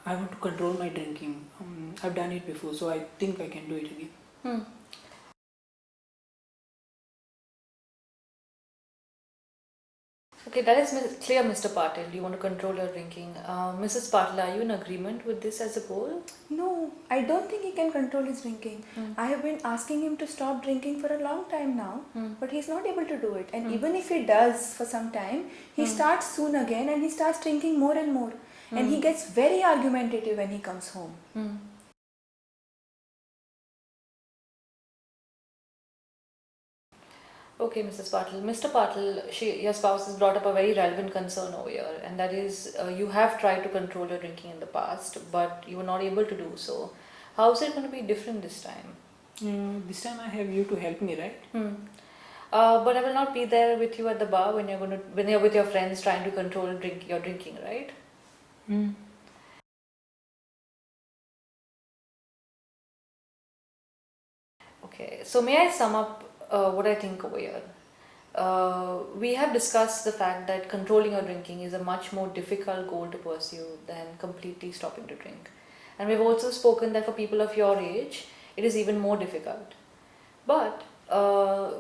I want to control my drinking. I've done it before, so I think I can do it again. Hmm. Okay, that is clear, Mr. Patil. You want to control your drinking. Mrs. Patil, are you in agreement with this as a goal? No, I don't think he can control his drinking. Hmm. I have been asking him to stop drinking for a long time now, but he's not able to do it. And even if he does for some time, he starts soon again and he starts drinking more and more. And he gets very argumentative when he comes home. Okay, Mrs. Patil. Mr. Patil, your spouse has brought up a very relevant concern over here, and that is you have tried to control your drinking in the past, but you were not able to do so. How is it going to be different this time? This time I have you to help me, right? But I will not be there with you at the bar when you're with your friends trying to control your drinking, right? Mm. Okay, so may I sum up what I think over here? We have discussed the fact that controlling your drinking is a much more difficult goal to pursue than completely stopping to drink. And we've also spoken that for people of your age, it is even more difficult. But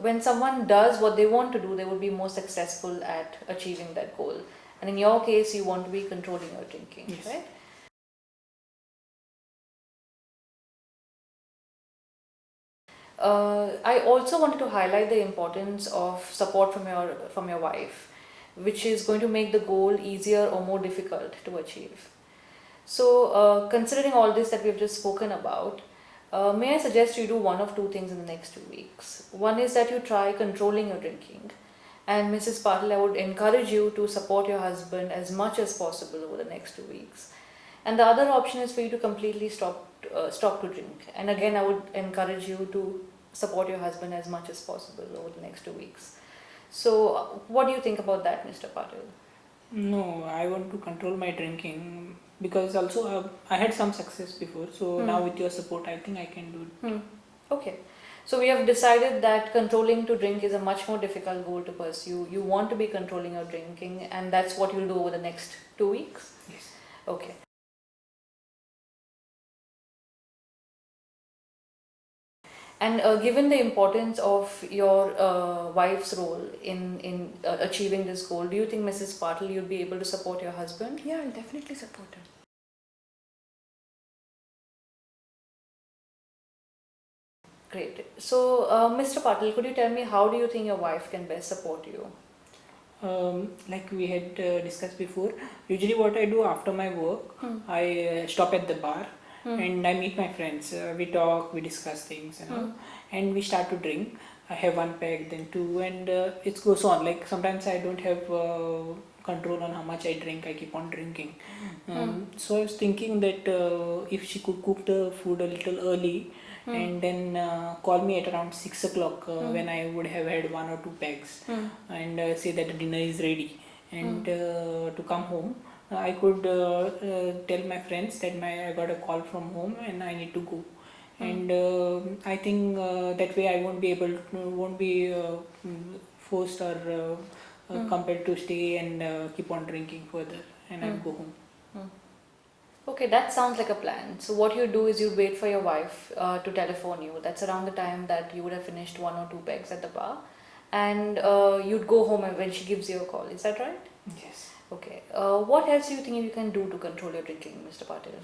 when someone does what they want to do, they will be more successful at achieving that goal. And in your case, you want to be controlling your drinking, Yes. right? I also wanted to highlight the importance of support from your wife, which is going to make the goal easier or more difficult to achieve. So, considering all this that we've just spoken about, may I suggest you do one of two things in the next 2 weeks. One is that you try controlling your drinking, and Mrs. Patil, I would encourage you to support your husband as much as possible over the next 2 weeks. And the other option is for you to completely stop to drink. And again, I would encourage you to support your husband as much as possible over the next 2 weeks. So, what do you think about that, Mr. Patil? No, I want to control my drinking because also I had some success before. So now with your support, I think I can do it. Okay. So we have decided that controlling to drink is a much more difficult goal to pursue. You want to be controlling your drinking, and that's what you'll do over the next 2 weeks? Yes. Okay. And given the importance of your wife's role in achieving this goal, do you think, Mrs. Patil, you'll be able to support your husband? Yeah, I'll definitely support him. Great. So, Mr. Patil, could you tell me how do you think your wife can best support you? Like we had discussed before, usually what I do after my work, I stop at the bar and I meet my friends. We talk, we discuss things, and we start to drink. I have one pack, then two, and it goes on. Like sometimes I don't have control on how much I drink. I keep on drinking. So I was thinking that if she could cook the food a little early and then call me at around 6 o'clock when I would have had one or two packs and say that the dinner is ready and to come home. I could tell my friends that I got a call from home and I need to go. And I think that way I won't be forced or compelled to stay and keep on drinking further, and I'll go home. Okay, that sounds like a plan. So what you do is you wait for your wife to telephone you. That's around the time that you would have finished one or two pegs at the bar, and you'd go home when she gives you a call. Is that right? Yes. Okay. What else do you think you can do to control your drinking, Mr. Patil?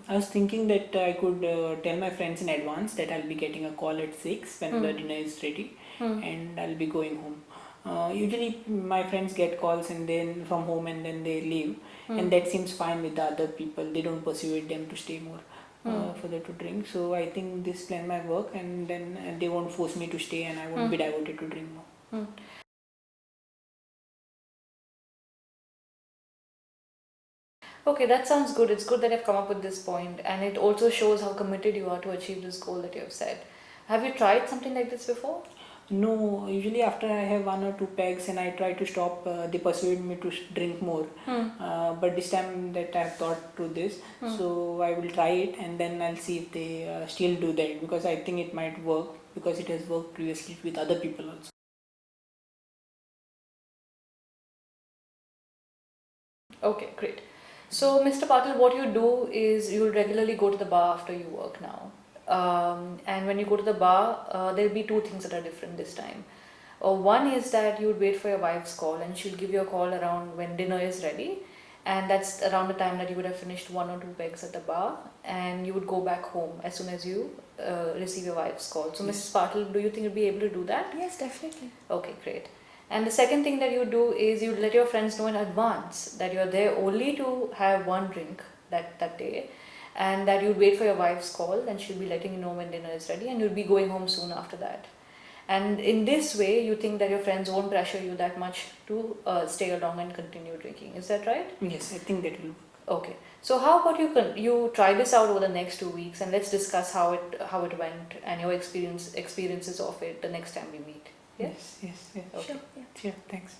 I was thinking that I could tell my friends in advance that I'll be getting a call at 6 when the dinner is ready and I'll be going home. Usually my friends get calls and then from home and then they leave, and that seems fine with the other people. They don't persuade them to stay more further to drink. So I think this plan might work, and then they won't force me to stay and I won't be diverted to drink more. Okay, that sounds good. It's good that I've come up with this point, and it also shows how committed you are to achieve this goal that you have set. Have you tried something like this before? No, usually after I have one or two pegs and I try to stop, they persuade me to drink more. But this time that I have thought to this, so I will try it and then I'll see if they still do that, because I think it might work because it has worked previously with other people also. Okay, great. So, Mr. Patil, what you do is you'll regularly go to the bar after you work now. And when you go to the bar, there'll be two things that are different this time. One is that you would wait for your wife's call and she'll give you a call around when dinner is ready. And that's around the time that you would have finished one or two pegs at the bar and you would go back home as soon as you receive your wife's call. So, Mrs. Patil, do you think you'll be able to do that? Yes, definitely. Okay, great. And the second thing that you do is you let your friends know in advance that you're there only to have one drink that day and that you'd wait for your wife's call and she'll be letting you know when dinner is ready and you'll be going home soon after that. And in this way, you think that your friends won't pressure you that much to stay along and continue drinking. Is that right? Yes, I think that will work. Okay. So how about you try this out over the next 2 weeks and let's discuss how it went and your experiences of it the next time we meet. Yeah? Yes. Okay. Sure. Yeah. Sure, thanks.